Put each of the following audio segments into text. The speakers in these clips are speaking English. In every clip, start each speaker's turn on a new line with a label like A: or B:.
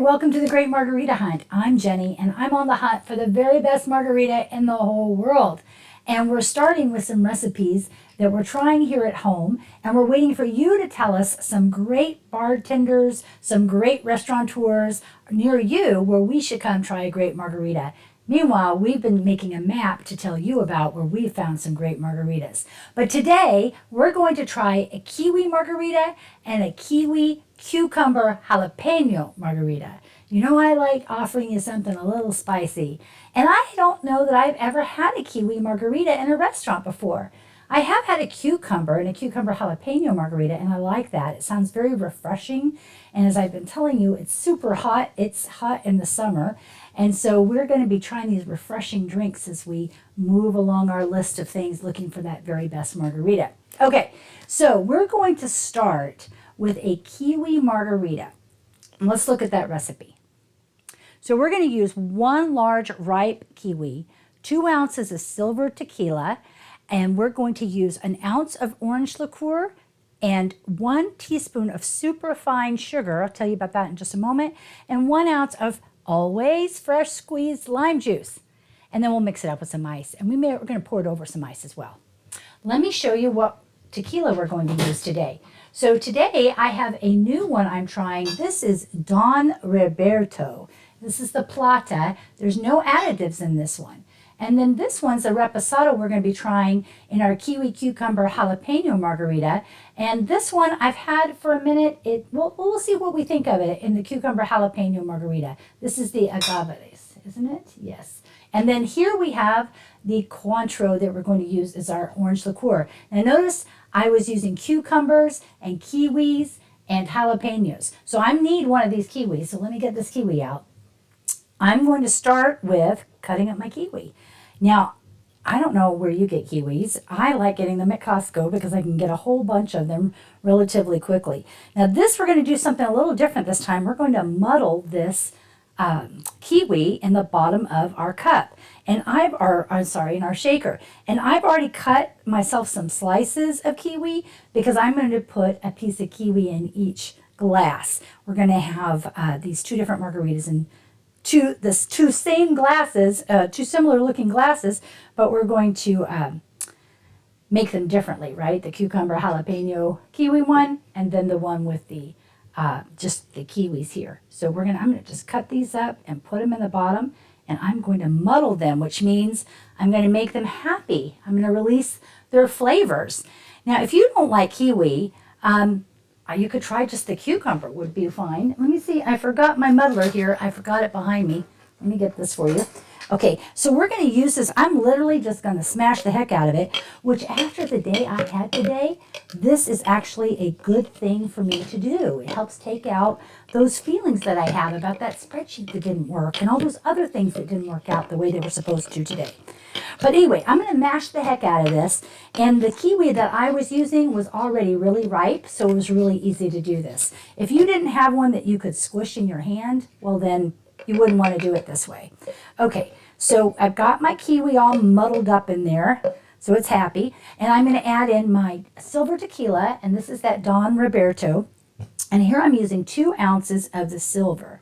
A: welcome to the Great Margarita Hunt. I'm Jenny, and I'm on the hunt for the very best margarita in the whole world. And we're starting with some recipes that we're trying here at home, and we're waiting for you to tell us some great bartenders, some great restaurateurs near you where we should come try a great margarita. Meanwhile, we've been making a map to tell you about where we found some great margaritas. But today, we're going to try a kiwi margarita and a kiwi cucumber jalapeno margarita. You know, I like offering you something a little spicy. And I don't know that I've ever had a kiwi margarita in a restaurant before. I have had a cucumber and a cucumber jalapeno margarita, and I like that. It sounds very refreshing. And as I've been telling you, it's super hot. It's hot in the summer. And so we're going to be trying these refreshing drinks as we move along our list of things looking for that very best margarita. Okay, so we're going to start with a kiwi margarita. And let's look at that recipe. So we're going to use 1 large ripe kiwi, 2 ounces of silver tequila, and we're going to use 1 ounce of orange liqueur and 1 teaspoon of superfine sugar. I'll tell you about that in just a moment. And 1 ounce of always fresh squeezed lime juice. And then we'll mix it up with some ice. And we're going to pour it over some ice as well. Let me show you what tequila we're going to use today. So today I have a new one I'm trying. This is Don Roberto. This is the Plata. There's no additives in this one. And then this one's a reposado we're going to be trying in our kiwi cucumber jalapeno margarita. And this one I've had for a minute. We'll see what we think of it in the cucumber jalapeno margarita. This is the Agavales, isn't it? Yes. And then here we have the Cointreau that we're going to use as our orange liqueur. Now notice I was using cucumbers and kiwis and jalapenos. So I need one of these kiwis. So let me get this kiwi out. I'm going to start with cutting up my kiwi. Now, I don't know where you get kiwis. I like getting them at Costco because I can get a whole bunch of them relatively quickly. Now this, we're going to do something a little different this time. We're going to muddle this kiwi in the bottom of our cup. And in our shaker. And I've already cut myself some slices of kiwi because I'm going to put a piece of kiwi in each glass. We're going to have these 2 different margaritas in two same glasses, 2 similar looking glasses, but we're going to make them differently, right? The cucumber jalapeno kiwi one, and then the one with the just the kiwis here. So I'm going to just cut these up and put them in the bottom, and I'm going to muddle them, which means I'm going to make them happy. I'm going to release their flavors. Now, if you don't like kiwi, you could try just the cucumber, would be fine. Let me see, I forgot my muddler here. I forgot it behind me. Let me get this for you. Okay, so we're going to use this. I'm literally just going to smash the heck out of it, which after the day I had today, this is actually a good thing for me to do. It helps take out those feelings that I have about that spreadsheet that didn't work and all those other things that didn't work out the way they were supposed to today. But anyway, I'm going to mash the heck out of this. And the kiwi that I was using was already really ripe, so it was really easy to do this. If you didn't have one that you could squish in your hand, well then you wouldn't want to do it this way. Okay, so I've got my kiwi all muddled up in there, so it's happy. And I'm going to add in my silver tequila, and this is that Don Roberto. And here I'm using 2 ounces of the silver.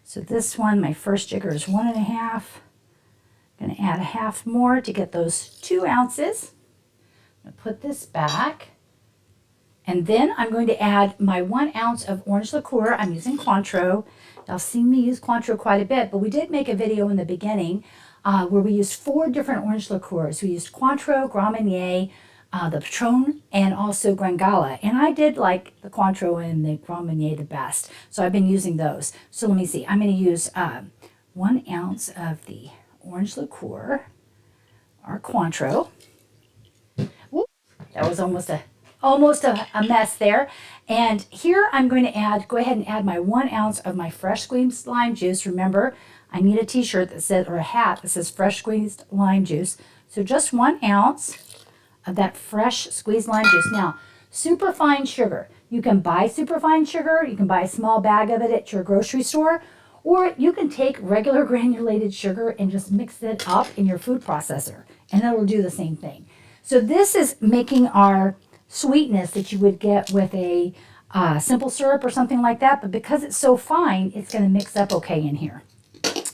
A: So this one, my first jigger is 1.5. I'm going to add 1/2 more to get those 2 ounces. I'm going to put this back. And then I'm going to add my 1 ounce of orange liqueur. I'm using Cointreau. Y'all seen me use Cointreau quite a bit, but we did make a video in the beginning where we used 4 different orange liqueurs. We used Cointreau, Grand Marnier, the Patron, and also Grangala. And I did like the Cointreau and the Grand Marnier the best. So I've been using those. So let me see. I'm going to use 1 ounce of the orange liqueur, our Cointreau. Whoop, that was almost a mess there. And here I'm going to go ahead and add my 1 ounce of my fresh squeezed lime juice. Remember, I need a t-shirt that says, or a hat that says fresh squeezed lime juice. So just 1 ounce of that fresh squeezed lime juice. Now, superfine sugar. You can buy superfine sugar. You can buy a small bag of it at your grocery store. Or you can take regular granulated sugar and just mix it up in your food processor. And it'll do the same thing. So this is making our sweetness that you would get with a simple syrup or something like that. But because it's so fine, it's going to mix up okay in here.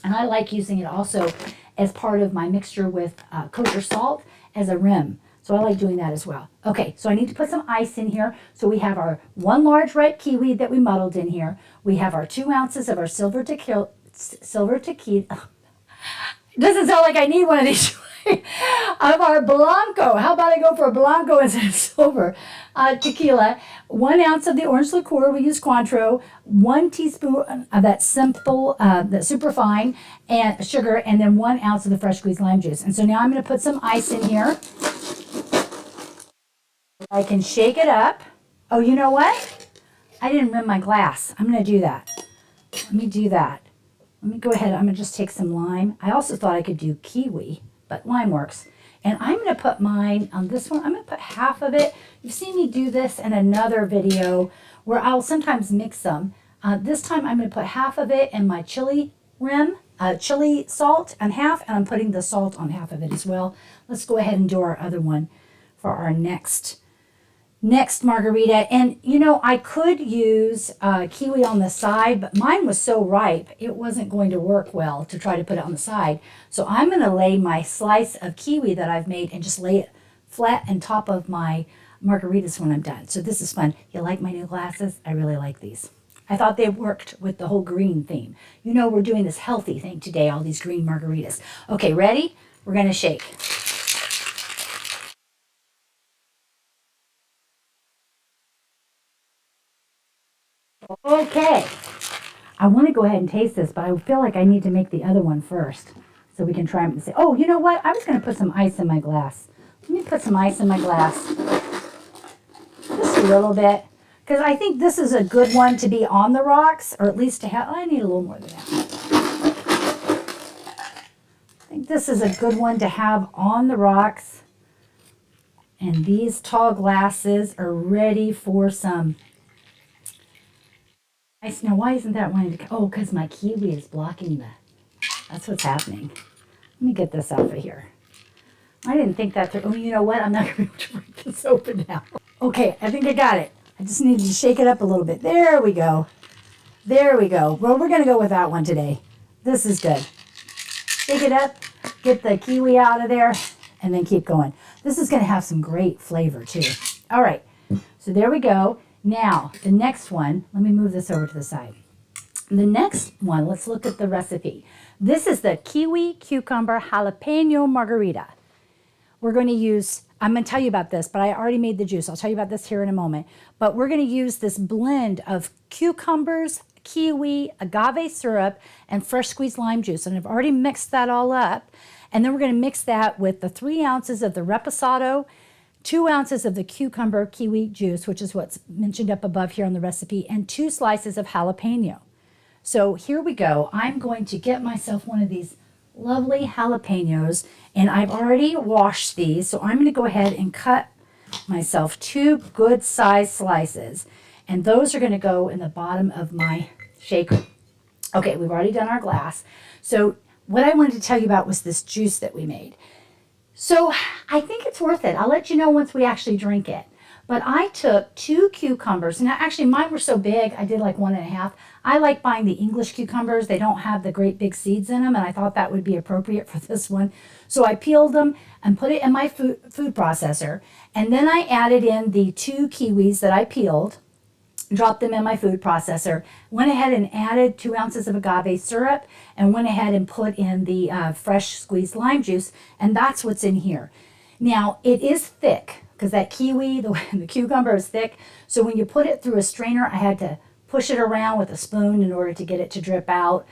A: And I like using it also as part of my mixture with kosher salt as a rim. So I like doing that as well. Okay, so I need to put some ice in here. So we have our 1 large ripe kiwi that we muddled in here. We have our 2 ounces of our silver tequila. It doesn't sound like I need one of these. Of our Blanco. How about I go for a Blanco instead of silver? Tequila. 1 ounce of the orange liqueur. We use Cointreau. 1 teaspoon of that simple, that super fine and sugar, and then 1 ounce of the fresh squeezed lime juice. And so now I'm going to put some ice in here. I can shake it up. Oh, you know what? I didn't rim my glass. I'm going to do that. Let me do that. Let me go ahead. I'm going to just take some lime. I also thought I could do kiwi, but lime works. And I'm going to put mine on this one. I'm going to put half of it. You've seen me do this in another video where I'll sometimes mix them. This time I'm going to put half of it in my chili rim, chili salt on half, and I'm putting the salt on half of it as well. Let's go ahead and do our other one for our next margarita. And you know, I could use kiwi on the side, but mine was so ripe it wasn't going to work well to try to put it on the side. So I'm going to lay my slice of kiwi that I've made and just lay it flat on top of my margaritas when I'm done. So this is fun. You like my new glasses? I really like these. I thought they worked with the whole green theme. You know, we're doing this healthy thing today, all these green margaritas. Okay, ready? We're going to shake. Okay, I want to go ahead and taste this, but I feel like I need to make the other one first so we can try them and say, oh, you know what? I was going to put some ice in my glass. Let me put some ice in my glass. Just a little bit, because I think this is a good one to be on the rocks, or at least to have. I need a little more than that. I think this is a good one to have on the rocks. And these tall glasses are ready for some ice. Now, why isn't that wanting to? Oh, because my kiwi is blocking the. That's what's happening. Let me get this out of here. I didn't think that through. Oh, you know what? I'm not going to be able to break this open now. Okay, I think I got it. I just needed to shake it up a little bit. There we go. There we go. Well, we're going to go with that one today. This is good. Shake it up, get the kiwi out of there, and then keep going. This is going to have some great flavor too. All right, so there we go. Now, the next one, let me move this over to the side. The next one, let's look at the recipe. This is the kiwi cucumber jalapeno margarita. We're going to use, I'm going to tell you about this, but I already made the juice. I'll tell you about this here in a moment. But we're going to use this blend of cucumbers, kiwi, agave syrup, and fresh squeezed lime juice. And I've already mixed that all up. And then we're going to mix that with the 3 ounces of the reposado, 2 ounces of the cucumber kiwi juice, which is what's mentioned up above here on the recipe, and 2 slices of jalapeno. So here we go. I'm going to get myself one of these lovely jalapenos, and I've already washed these. So I'm going to go ahead and cut myself 2 good sized slices, and those are going to go in the bottom of my shaker. Okay, we've already done our glass. So what I wanted to tell you about was this juice that we made. So I think it's worth it. I'll let you know once we actually drink it. But I took 2 cucumbers. Now, actually, mine were so big, I did like 1.5. I like buying the English cucumbers. They don't have the great big seeds in them, and I thought that would be appropriate for this one. So I peeled them and put it in my food processor. And then I added in the 2 kiwis that I peeled, dropped them in my food processor, went ahead and added 2 ounces of agave syrup, and went ahead and put in the fresh squeezed lime juice, and that's what's in here. Now, it is thick, because that kiwi, the cucumber is thick, so when you put it through a strainer, I had to push it around with a spoon in order to get it to drip out.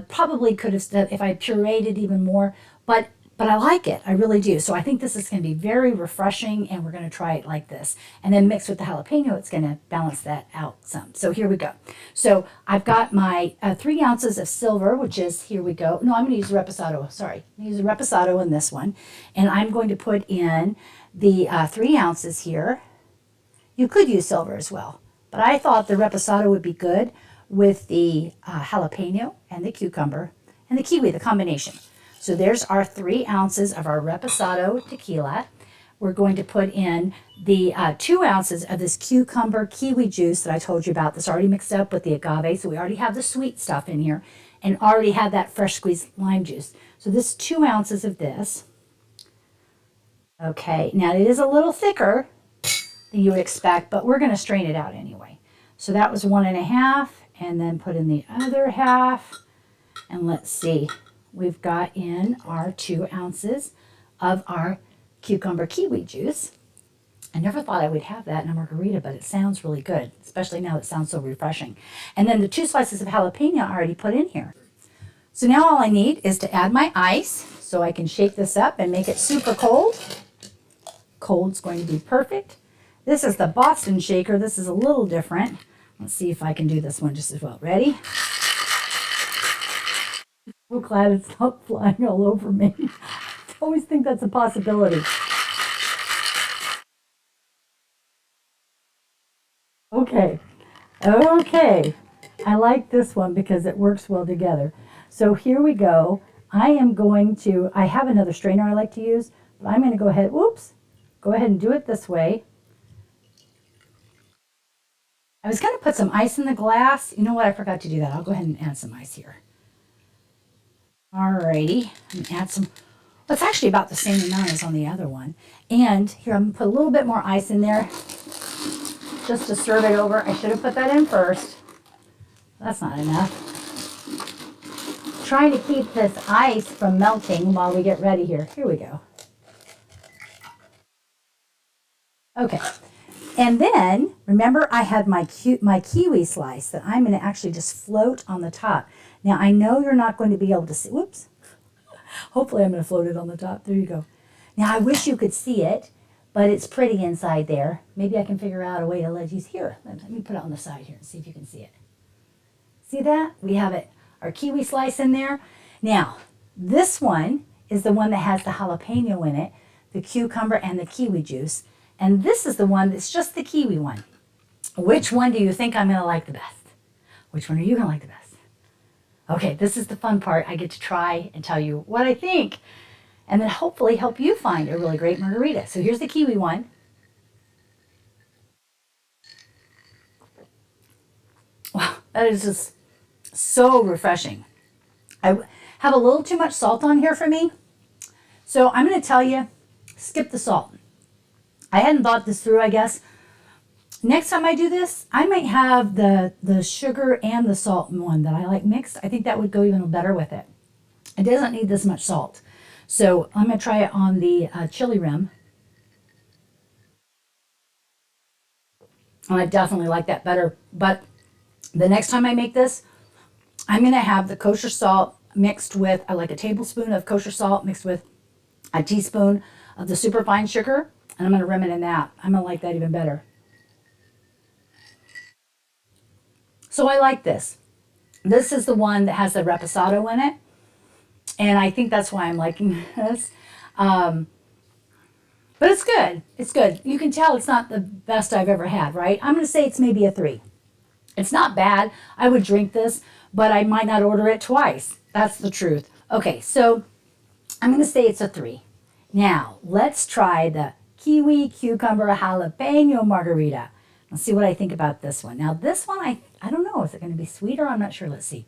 A: Probably could have, if I pureed it even more, but I like it. I really do. So I think this is going to be very refreshing, and we're going to try it like this. And then mixed with the jalapeno, it's going to balance that out some. So here we go. So I've got my 3 ounces of silver, which is, here we go. No, I'm going to use reposado. Sorry. I'm going to use reposado in this one. And I'm going to put in the 3 ounces here. You could use silver as well, but I thought the reposado would be good with the jalapeno and the cucumber and the kiwi, the combination. So there's our 3 ounces of our reposado tequila. we're going to put in the 2 ounces of this cucumber kiwi juice that I told you about that's already mixed up with the agave. So we already have the sweet stuff in here and already have that fresh squeezed lime juice. So this is 2 ounces of this. Okay, now it is a little thicker than you would expect, but we're going to strain it out anyway. So that was 1.5, and then put in the other half. And let's see, we've got in our 2 ounces of our cucumber kiwi juice. I never thought I would have that in a margarita, but it sounds really good, especially now it sounds so refreshing. And then the 2 slices of jalapeno I already put in here. So now all I need is to add my ice so I can shake this up and make it super cold. Cold's going to be perfect. This is the Boston shaker. This is a little different. Let's see if I can do this one just as well. Ready? I'm so glad it's not flying all over me. I always think that's a possibility. Okay. Okay. I like this one because it works well together. So here we go. I have another strainer I like to use, but I'm going to go ahead, go ahead and do it this way. I was going to put some ice in the glass. You know what? I forgot to do that. I'll go ahead and add some ice here. Alrighty. I'm going to add some. Well, it's actually about the same amount as on the other one. And here, I'm going to put a little bit more ice in there just to serve it over. I should have put that in first. That's not enough. Trying to keep this ice from melting while we get ready here. Here we go. Okay. And then, remember I had my kiwi slice that I'm going to actually just float on the top. Now, I know you're not going to be able to see. Whoops. Hopefully, I'm going to float it on the top. There you go. Now, I wish you could see it, but it's pretty inside there. Maybe I can figure out a way to let you see. Here, let me put it on the side here and see if you can see it. See that? We have it, our kiwi slice in there. Now, this one is the one that has the jalapeno in it, the cucumber and the kiwi juice. And this is the one that's just the kiwi one. Which one do you think I'm going to like the best? Which one are you going to like the best? Okay, this is the fun part. I get to try and tell you what I think, and then hopefully help you find a really great margarita. So here's the kiwi one. Wow, that is just so refreshing. I have a little too much salt on here for me. So I'm going to tell you, skip the salt. I hadn't thought this through, I guess. Next time I do this, I might have the sugar and the salt one that I like mixed. I think that would go even better with it. It doesn't need this much salt. So I'm going to try it on the chili rim. And I definitely like that better. But the next time I make this, I'm going to have the kosher salt mixed with, like a tablespoon of kosher salt mixed with a teaspoon of the superfine sugar. And I'm going to rim it in that. I'm going to like that even better. So I like this. This is the one that has the reposado in it. And I think that's why I'm liking this. But it's good. It's good. You can tell it's not the best I've ever had, right? I'm going to say it's maybe a 3. It's not bad. I would drink this, but I might not order it twice. That's the truth. Okay, so I'm going to say it's a 3. Now, let's try the kiwi cucumber jalapeno margarita. Let's see what I think about this one. Now, this one, I don't know. Is it going to be sweeter? I'm not sure. Let's see.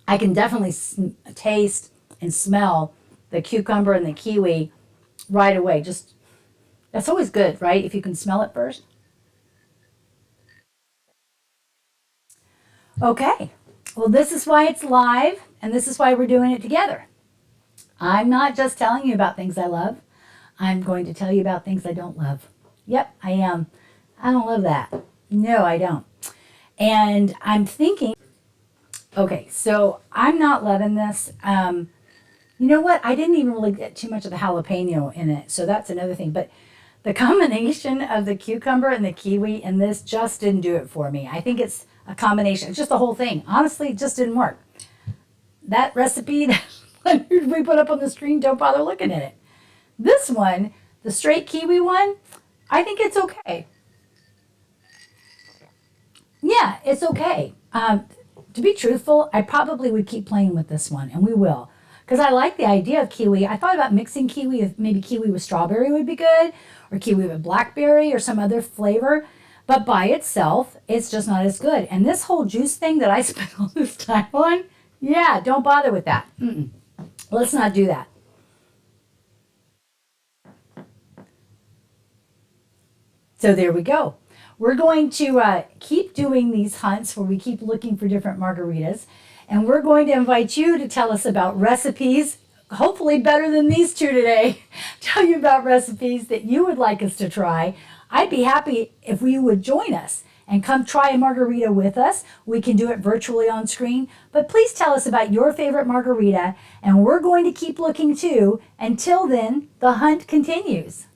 A: I can definitely taste and smell the cucumber and the kiwi right away. Just, that's always good, right? If you can smell it first. Okay. Well, this is why it's live, and this is why we're doing it together. I'm not just telling you about things I love. I'm going to tell you about things I don't love. Yep, I am. I don't love that. No, I don't. And I'm thinking, okay, so I'm not loving this. You know what? I didn't even really get too much of the jalapeno in it, so that's another thing. But the combination of the cucumber and the kiwi in this just didn't do it for me. I think it's a combination. It's just the whole thing. Honestly, it just didn't work. That recipe that we put up on the screen, don't bother looking at it. This one, the straight kiwi one, I think it's okay. Yeah, it's okay. To be truthful, I probably would keep playing with this one, and we will. because I like the idea of kiwi. I thought about mixing kiwi with maybe kiwi with strawberry would be good, or kiwi with blackberry or some other flavor. But by itself, it's just not as good. And this whole juice thing that I spent all this time on, yeah, don't bother with that. Let's not do that. So there we go. We're going to keep doing these hunts where we keep looking for different margaritas. And we're going to invite you to tell us about recipes, hopefully better than these two today. Tell you about recipes that you would like us to try. I'd be happy if you would join us and come try a margarita with us. We can do it virtually on screen. But please tell us about your favorite margarita. And we're going to keep looking too. Until then, the hunt continues.